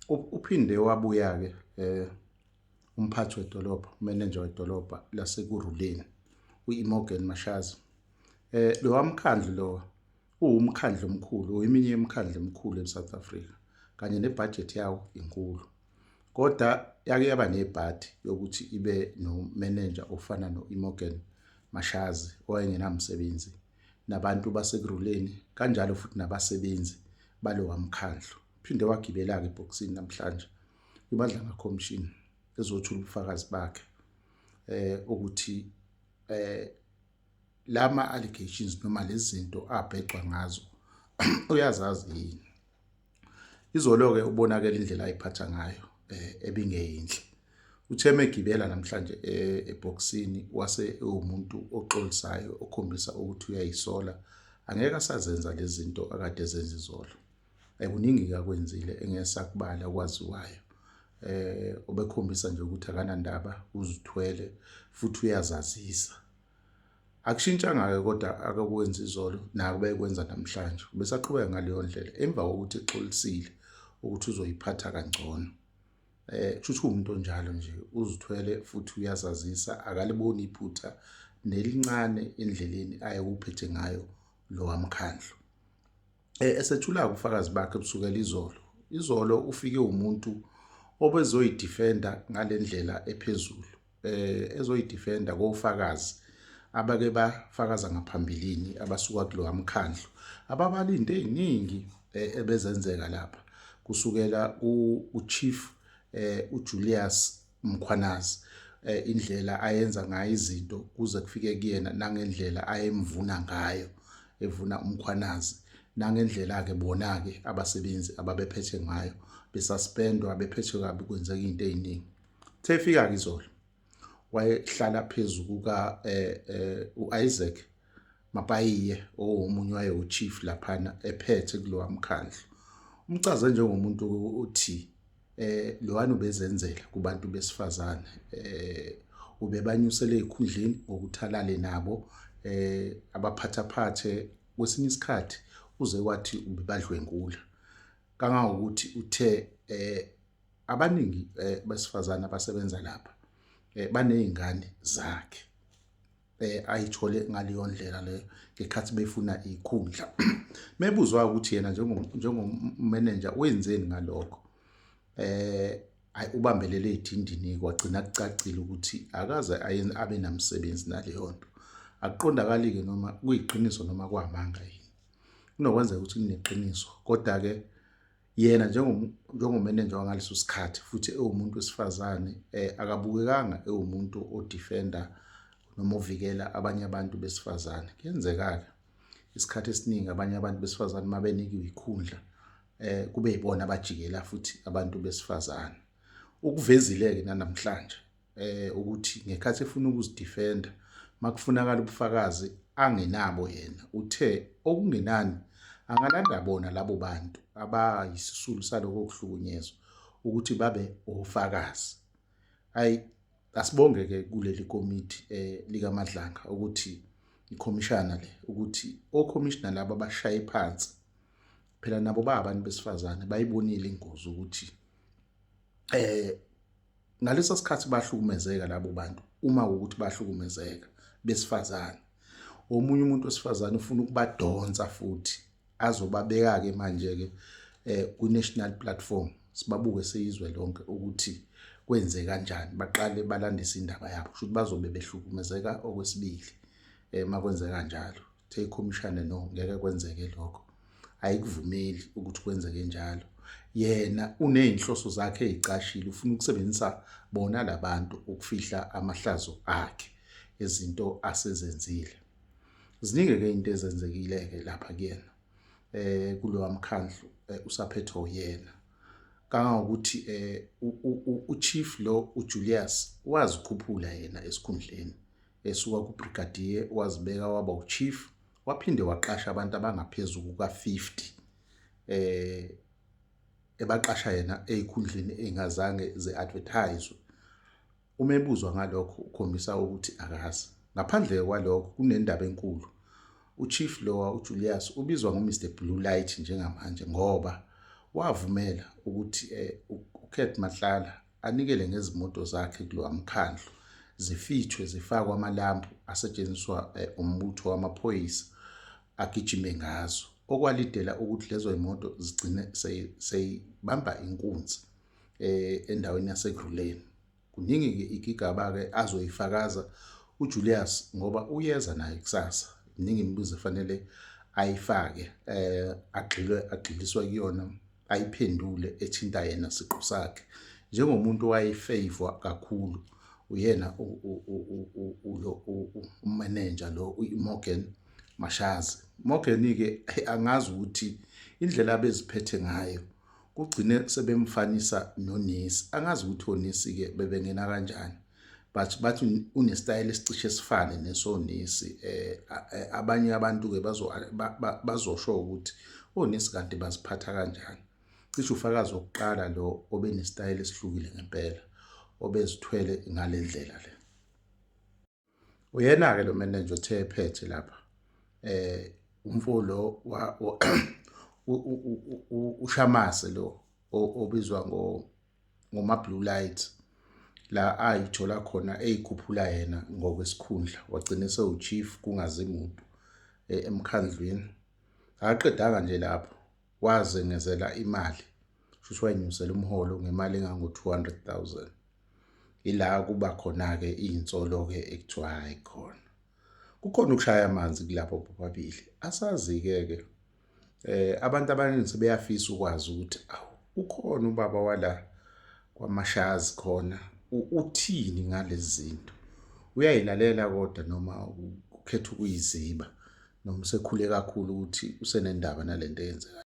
Uphinde wabuya ke umphathi wedolobha, umanager wedolobha laseKuruleni, uImogen Mashazi. Lo wamkhandlu lo uwumkhandlu omkhulu, oyiminye yemikhandlu emikhulu eSouth Africa, kanye nebudget yawo inkulu. Kodwa yake yaba nebhadi yokuthi ibe no-manager ofana no-Imogen Mashazi owayengenamsebenzi, nabantu baseKuruleni kanjalo futhi nabasebenzi balowa mkhandlu. Phinde wagibela-ke ebhokisini namhlanje kwiMadlanga Commission ezothula ubufakazi bakhe ukuthi lama allegations noma lezi zinto abhexwa ngazo uyazazi yini. Izolo-ke ubonakala indlela ayiphatha ngayo ebingeyinhle. Uthe megibela namhlanje ebhokisini wase ewumuntu oxolisayo okhombisa ukuthi uyayisola, angeke asazenza lezi zinto akade ezenza izolo. Kuningi kakwenzile engesakubala okwaziwayo. Obekhombisa nje ukuthi akanandaba, uzithwele futhi uyazazisa. Akushintshanga-ke kodwa akakwenza izolo naku bekwenza namhlanje. Besaqhubeka ngaleyo ndlela emva kokuthi exolisile ukuthi uzoyiphatha kangcono. Kusho umuntu onjalo nje, uzithwele futhi uyazazisa, akaliboni iphutha nelincane endleleni ayekuphethe ngayo lo wamkhandlu. Esethula ubufakazi bakhe busukela izolo ufike umuntu obezoyidefenda ngale ndlela ephezulu, ezoyidefenda kofakazi abake bafakaza ngaphambilini abasuka kulo wamkhandlu ababalinto eziningi ebezenzeka lapha, kusukela uChief uJulius Mkhwanazi, indlela ayenza ngayo izinto kuze kufike kuyena, nangendlela ayemvuna ngayo, evuna uMkhwanazi, nangendlela-ke bona-ke abasebenzi ababephethe ngayo, besuspendwa, bephethwe kabi, kwenzeka izinto eziningi. Thefika-ke izolo wayehlala phezu kuka uIsaac Mapayiye omunye wayewu-chief laphana ephethe kulowa mkhandlu. Umchaze njengomuntu uthi lowana ubezenzela kubantu besifazane, ubebanyusele ezikhundleni ngokuthalale nabo, abaphathaphathe. Kwesinye isikhathi uze kwathi ubebadlwengula kangangokuthi uthe abaningi besifazane abasebenza lapha banezingane zakhe ayithole ngaleyo ndlela leyo ngekhathi befuna ikhundla. Mebuzwa ukuthi yena njengomanager wenzeni ngalokho, ubambelele edindini, kwagcina kucacile ukuthi akaze abe namsebenzi naleyo nto. Akuqondakali-ke noma kuyiqiniso noma kwamanga yini. Kunokwenzeka ukuthi kuneqiniso, kodwa-ke yena njengomanager wangaleso sikhathi futhi ewumuntu wesifazane, akabukekanga ewumuntu odefenda noma ovikela abanye abantu besifazane. Kuyenzeka-ke isikhathi esiningi abanye abantu besifazane mabenikiwe ikhundla kube yibona abajikela futhi abantu besifazane. Ukuvezile-ke namhlanje ukuthi ngekhathi efuna ukuzidefenda, makufunakala ubufakazi angenabo yena, uthe okungenani angalanda bona labo bantu abayisisulu saloko okuhlukunyezwa ukuthi babe ofakazi. Asibonge-ke kuleli komiti likaMadlanga ukuthi ikhomishana le, ukuthi okhomishina labo abashaye phansi phela nabo abantu besifazane bayibonile ingozi ukuthi ngaleso sikhathi bahlukumezeka labo bantu. Uma ukuthi bahlukumezeka besifazane, omunye umuntu wesifazane ufuna ukubadonsa futhi azobabeka-ke manje-ke ku-national platform, sibabuke seyizwe lonke ukuthi kwenze kanjani, baqale balandise indaba yabo. Kusho ukuthi bazobe behlukumezeka okwesibili makwenze kanjalo. The ikhomishana no, ngeke kwenzeke lokho, ayikuvumeli ukuthi kwenzeke njalo. Yena uney'nhloso zakhe ey'cashile, ufuna ukusebenzisa bona labantu ukufihla amahlazo akhe ezinto asezenzile. Ziningi-ke izinto ezenzekile-ke lapha kuyena kulowa mkhandlu usaphethe uyena, kangangokuthi uChief lo uJulius wazikhuphula yena esikhundleni, esuka kubrigadier wazibeka waba uChief, waphinde waqasha abantu abangaphezulu kuka-50 ebaqasha yena ezikhundleni engazange ze-advertise. Umebuzwa ngalokho ukhombisa ukuthi akazi. Ngaphandle kwalokho kunendaba enkulu. uChief lo uJulius ubizwa ngoMr Blue Light njengamanje ngoba wavumela ukuthi uKurt Mahlala anikele ngezimoto zakhe kulowa mkhandlu zifithwe zifakwa amalampu asetshenziswa umbutho wamaphoyisa agijime ngazo, okwalidela ukuthi lezo imoto zigcine seyibamba inkunzi endaweni yaseGruleni. Kuningi-ke igigaba-ke azoyifakaza uJulius ngoba uyeza naye kusasa. Iningi imibuzo efanele ayifake agxiliswa kuyona, ayiphendule ethinta yena siqu sakhe njengomuntu owayefavor kakhulu uyena umanager lo uMorgan Mashazi. Morgan-ke angazi ukuthi indlela abeziphethe ngayo kugcine sebemfanisa noNesi. Angazi ukuthi oNesi-ke bebengena kanjani, but bathi unesitayile esicishe sifane nesonesi. Abanye abantu-ke bazosho ukuthi oNesi kanti baziphatha kanjani. Cishe ufakazi wokuqala lo obenesitayile esihlukile ngempela obezithwele ngale ndlela le. Uyena-ke lo manager othe ephethe lapha umfolo uShamase lo obizwa ngoma-Blue Light la ayithola khona eyikhuphula yena ngokwesikhundla, wagcina sewuchief kungazi muntu emkhandlwini. Akaqedanga nje lapho, wazengezela imali, shusho wayenyusela umholo ngemali engango-200,000. Ila kuba khona-ke iy'nsolo-ke ekuthiwa hayi khona kukhona ukushaya amanzi kulapho bobabili. Asazi-ke abantu abaningi sebeyafisa ukwazi ukuthi ukhona ubaba wala kwaMashazi khona uthini ngalezi zinto, uyayilalela kodwa noma ukhetha ukuyiziba, noma usekhule kakhulu ukuthi usenendaba nalento eyenzekayo.